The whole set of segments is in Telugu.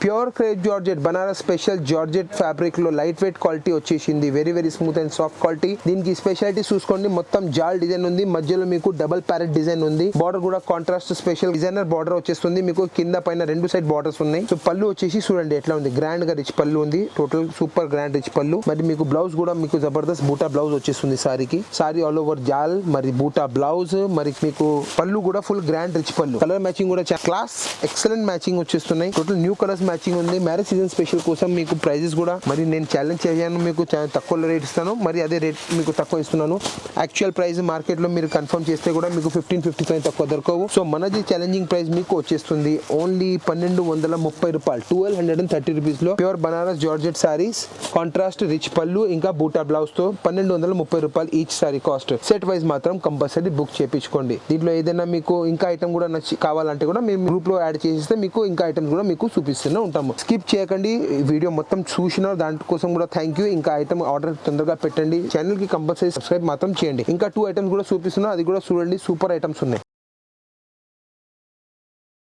Pure crepe georgette Banaras special georgette fabric లో లైట్ వెయిట్ క్వాలిటీ వచ్చేసింది. Very smooth and soft quality. దీనికి స్పెషాలిటీ చూసుకోండి, మొత్తం జాల్ డిజైన్ ఉంది, మధ్యలో మీకు డబుల్ ప్యారెట్ డిజైన్ ఉంది. బార్డర్ కూడా కాంట్రాస్ట్ స్పెషల్ డిజైనర్ బార్డర్ వచ్చేస్తుంది. మీకు కింద పైన రెండు సైడ్ బార్డర్స్ ఉన్నాయి. సో పళ్ళు వచ్చేసి చూడండి ఎట్లా ఉంది, గ్రాండ్ గా రిచ్ పళ్ళు ఉంది. టోటల్ సూపర్ గ్రాండ్ రిచ్ పళ్ళు. మరి మీకు బ్లౌజ్ కూడా మీకు జబర్దస్త్ బూటా బ్లౌజ్ వచ్చేస్తుంది సారీకి. సారీ ఆల్ ఓవర్ జాల్, మరి బూటా బ్లౌజ్, మరి మీకు పళ్ళు కూడా ఫుల్ గ్రాండ్ రిచ్ పళ్ళు. కలర్ మ్యాచింగ్ కూడా క్లాస్ ఎక్సలెంట్ మ్యాచింగ్ వచ్చేస్తున్నాయి. టోటల్ న్యూ కలర్స్ మ్యాచింగ్ ఉంది. మ్యారేజ్ సీజన్ స్పెషల్ కోసం మీకు ప్రైజెస్ కూడా మరి నేను ఛాలెంజ్ చేశాను, మీకు తక్కువ రేట్ ఇస్తాను, మరి అదే రేట్ మీకు తక్కువ ఇస్తున్నాను. యాక్చువల్ ప్రైస్ మార్కెట్ లో మీరు కన్ఫర్మ్ చేస్తే కూడా మీకు 15-55 తక్కువ దొరకవు. సో మనది ఛాలెంజింగ్ ప్రైస్ మీకు వచ్చేస్తుంది ఓన్లీ 1230 రూపాయలు, 1230 రూపీస్ లో pure Banaras georgette saris, contrast rich పళ్ళు ఇంకా బూటా బ్లౌజ్ తో 1230 రూపాయలు each sorry cost. Set wise మాత్రం కంపల్సరీ బుక్ చేయించుకోండి. దీంట్లో ఏదైనా మీకు ఇంకా ఐటమ్ కూడా నచ్చి కావాలంటే కూడా మేము గ్రూప్ లో యాడ్ చేసిస్తే మీకు ఇంకా ఐటమ్స్ కూడా మీకు చూపిస్తూనే ఉంటాము. స్కిప్ చేయకండి, వీడియో మొత్తం చూసిన దానికోసం కూడా థ్యాంక్ యూ. ఇంకా ఐటమ్ ఆర్డర్ తొందరగా పెట్టండి. ఛానల్ కి కంపల్సరీ సబ్స్క్రైబ్ మాత్రం చేయండి. ఇంకా 2 ఐటమ్స్ కూడా చూపిస్తున్నా, అది కూడా చూడండి, సూపర్ ఐటమ్స్ ఉన్నాయి.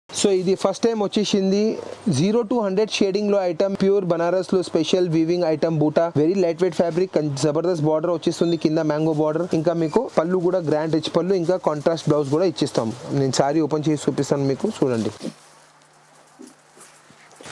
సో ఇది ఫస్ట్ టైం వచ్చేసింది 0 to 100 షేడింగ్ లో ఐటమ్, ప్యూర్ బనారస్ లో స్పెషల్ వీవింగ్ ఐటమ్ బూటా, very light weight fabric, Jabardasth border వచ్చేస్తుంది, కింద మ్యాంగో బార్డర్, ఇంకా మీకు పళ్ళు కూడా గ్రాండ్ రిచ్ పళ్ళు, ఇంకా కాంట్రాస్ట్ బ్లౌజ్ కూడా ఇచ్చేస్తాం. నేను సారీ ఓపెన్ చేసి చూపిస్తాను మీకు, చూడండి.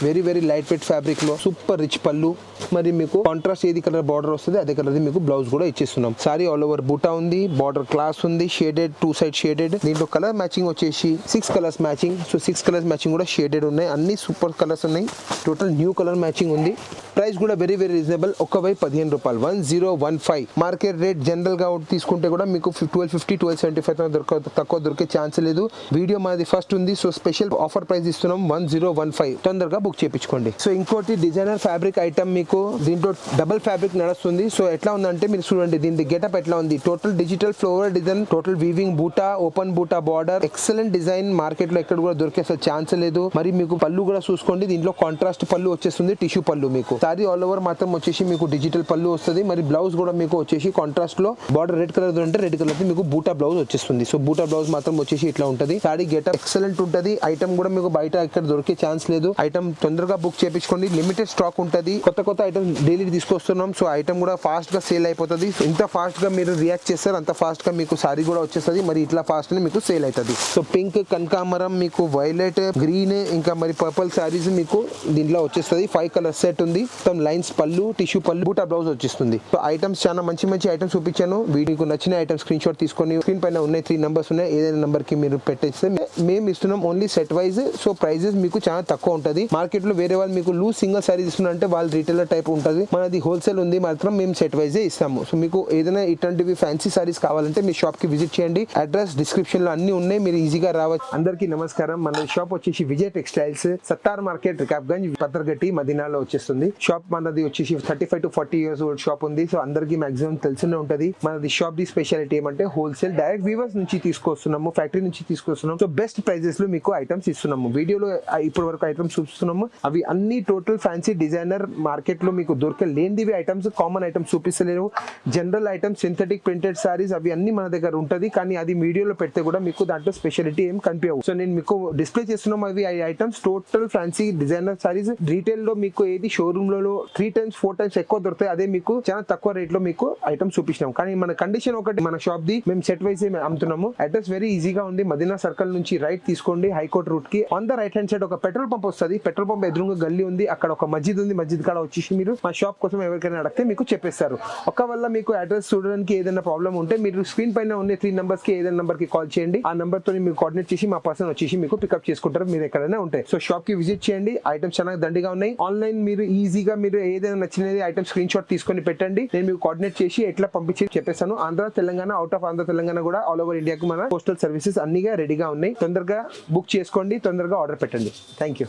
వెరీ లైట్ వెయిట్ ఫ్యాబ్రిక్ లో సూపర్ రిచ్ పళ్ళు, మరి మీకు కాంట్రాస్ట్ ఏది కలర్ బార్డర్ వస్తుంది అదే కలర్ మీకు బ్లౌజ్ కూడా ఇచ్చేస్తున్నాం. సారీ ఆల్ ఓవర్ బూటా ఉంది, బార్డర్ క్లాస్ ఉంది, షేడెడ్ 2 సైడ్ షేడెడ్. దీంట్లో కలర్ మ్యాచింగ్ వచ్చేసి 6 colours matching. So 6 colours matching కూడా షేడెడ్ ఉన్నాయి, అన్ని సూపర్ కలర్స్ ఉన్నాయి. టోటల్ న్యూ కలర్ మ్యాచింగ్ ఉంది. ప్రైస్ కూడా వెరీ రీజనబుల్, ఒక్కవై 15 రూపాయలు, 1015. మార్కెట్ రేట్ జనరల్ గా తీసుకుంటే కూడా మీకు 1250 1275 తక్కువ దొరికే ఛాన్స్ లేదు. వీడియో మనది ఫస్ట్ ఉంది, సో స్పెషల్ ఆఫర్ ప్రైస్ ఇస్తున్నాం 1015. తొందరగా బుక్ చేయించుకోండి. సో ఇంకోటి డిజైనర్ ఫ్యాబ్రిక్ ఐటమ్, మీకు దీంట్లో డబుల్ ఫ్యాబ్రిక్ నడుస్తుంది. సో ఎట్లా ఉందంటే మీరు చూడండి, దీని గెటప్ ఎట్లా ఉంది. Total digital flower design, total weaving బూటా, ఓపెన్ బూటా బార్డర్, ఎక్సలెంట్ డిజైన్. మార్కెట్ లో ఎక్కడ కూడా దొరికే ఛాన్స్ లేదు. మరి మీకు పళ్ళు కూడా చూసుకోండి, దీంట్లో కాంట్రాస్ట్ పళ్ళు వచ్చేస్తుంది, టిష్యూ పళ్ళు. మీకు సారీ ఆల్ ఓవర్ మాత్రం వచ్చేసి మీకు డిజిటల్ పళ్ళు వస్తుంది. మరి బ్లౌజ్ కూడా మీకు వచ్చేసి కాంట్రాస్ట్ లో బార్డర్ రెడ్ కలర్ ఉంటే రెడ్ కలర్ మీకు బూటా బ్లౌజ్ వచ్చేస్తుంది. సో బూటా బ్లౌజ్ మాత్రం వచ్చేసి ఇట్లా ఉంటుంది. సారీ గెటప్ ఎక్సలెంట్ ఉంటుంది. ఐటమ్ కూడా మీకు బయట ఎక్కడ దొరికే ఛాన్స్ లేదు. ఐటమ్ తొందరగా బుక్ చేయించుకోండి, లిమిటెడ్ స్టాక్ ఉంటుంది. కొత్త ఐటమ్ డైలీ తీసుకొస్తున్నాం. సో ఐటమ్ కూడా ఫాస్ట్ గా సేల్ అయిపోతుంది. ఎంత ఫాస్ట్ గా మీరు రియాక్ట్ చేస్తారు అంత ఫాస్ట్ గా మీకు సారీ కూడా వచ్చేస్తుంది. మరి ఇట్లా ఫాస్ట్ గా మీకు సేల్ అవుతుంది. సో పింక్, కనకాంబరం, మీకు వైలెట్, గ్రీన్, ఇంకా మరి పర్పుల్ సారీస్ మీకు దీంట్లో వచ్చేస్తుంది. 5 కలర్ సెట్ ఉంది. మొత్తం లైన్స్ పళ్ళు, టిష్యూ పళ్ళు, బూటా బ్లౌజ్ వచ్చేస్తుంది. సో ఐటమ్స్ చాలా మంచి ఐటమ్స్ చూపించాను. వీడియోకి నచ్చిన ఐటమ్ స్క్రీన్ షాట్ తీసుకొని స్క్రీన్ పైన ఉన్నాయి 3 నంబర్స్ ఉన్నాయి. ఏదైనా నంబర్ కి మీరు పెట్టేస్తే మేము ఇస్తున్నాం only set wise. So prices మీకు చాలా తక్కువ ఉంటుంది. మార్కెట్ లో వేరే వాళ్ళు మీకు లూజ్ సింగిల్ సారీ ఇస్తున్నారంటే వాళ్ళు రీటైలర్ టైప్ ఉంటుంది. మనది హోల్సేల్ ఉంది, మాత్రం మేము సెట్ వైజే ఇస్తాము. సో మీకు ఏదైనా ఇట్లాంటివి ఫ్యాన్సీ సారీస్ కావాలంటే మీ షాప్ కి విజిట్ చేయండి. అడ్రస్ డిస్క్రిప్షన్ లో అన్ని ఉన్నాయి, మీరు ఈజీగా రావచ్చు. అందరికీ నమస్కారం. మన షాప్ వచ్చేసి విజయ్ టెక్స్టైల్స్, సత్తార్ మార్కెట్, రికాబ్గంజ్, పత్రగట్టి, మదీనాలో వచ్చేస్తుంది. షాప్ మనది వచ్చేసి 35 to 40 years ఓల్డ్ షాప్ ఉంది. సో అందరికి మాక్సిమం తెలిసినే ఉంటది. మనది షాప్ ది స్పెషాలిటీ ఏమంటే హోల్సేల్, డైరెక్ట్ వీవర్స్ నుంచి తీసుకొస్తున్నాము, ఫ్యాక్టరీ నుంచి తీసుకొస్తున్నాము. సో బెస్ట్ ప్రైజెస్ లో మీకు ఐటమ్స్ ఇస్తున్నాము. వీడియోలో ఇప్పటి వరకు ఐటమ్స్ చూపిస్తున్నాము, అవి అన్ని టోటల్ ఫ్యాన్సీ డిజైనర్ మార్కెట్ లో మీకు దొరికే లేనివి ఐటమ్స్, కామన్ ఐటమ్స్ చూపిస్తలేరు. General items, synthetic printed saris, అవి అన్ని మన దగ్గర ఉంటది. కానీ అది వీడియోలో పెడితే కూడా మీకు దాంట్లో స్పెషాలిటీ ఏం కనిపించవు. సో నేను మీకు డిస్ప్లే చేస్తున్నాం అవి items, total fancy designer saris. Retail లో మీకు ఏది షోరూమ్ లో 3 times 4 times ఎక్కువ దొరుకుతాయి, అదే మీకు చాలా తక్కువ రేట్ లో మీకు ఐటమ్స్ చూపించినాం. కానీ మన కండిషన్ ఒకటి, మన షాప్ ది మేము సెట్ వైజ్ అమ్ముతున్నాము. అడ్రస్ వెరీ ఈజీగా ఉంది. మదీనా సర్కిల్ నుంచి రైట్ తీసుకోండి, హైకోర్ట్ రూట్ కి on the right hand side ఒక పెట్రోల్ పంప్ వస్తుంది. పెట్రోల్ పంప్ ఎదురుగా గల్లీ ఉంది, అక్కడ ఒక మస్జిద్ ఉంది. మస్జిద్ కాడ వచ్చేసి మీరు మా షాప్ కోసం ఎవరికైనా అడిగితే మీకు చెప్పేస్తారు. ఒకవేళ మీకు అడ్రస్ చూడడానికి ఏదైనా ప్రాబ్లం ఉంటే మీరు స్క్రీన్ పైన ఉన్న 3 నంబర్స్ కి ఏదైనా నంబర్ కి కాల్ చేయండి. ఆ నంబర్ తో మీరు కోఆర్డినేట్ చేసి మా పర్సన్ వచ్చేసి మీకు పికప్ చేసుకుంటారు, మీరు ఎక్కడైనా ఉంటాయి. సో షాప్ కి విజిట్ చేయండి. ఐటమ్స్ చాలా దండిగా ఉన్నాయి. ఆన్లైన్ మీరు ఈజీగా మీరు ఏదైనా నచ్చినది ఐటమ్ స్క్రీన్ షాట్ తీసుకొని పెట్టండి, నేను మీకు కోఆర్డినేట్ చేసి ఎట్లా పంపించి చెప్పేస్తాను. ఆంధ్ర, తెలంగాణ, అవుట్ ఆఫ్ ఆంధ్ర తెలంగాణ కూడా ఆల్ ఓవర్ ఇండియాకి మన పోస్టల్ సర్వీసెస్ అన్నిగా రెడీగా ఉన్నాయి. తొందరగా బుక్ చేసుకోండి, తొందరగా ఆర్డర్ పెట్టండి. Thank you.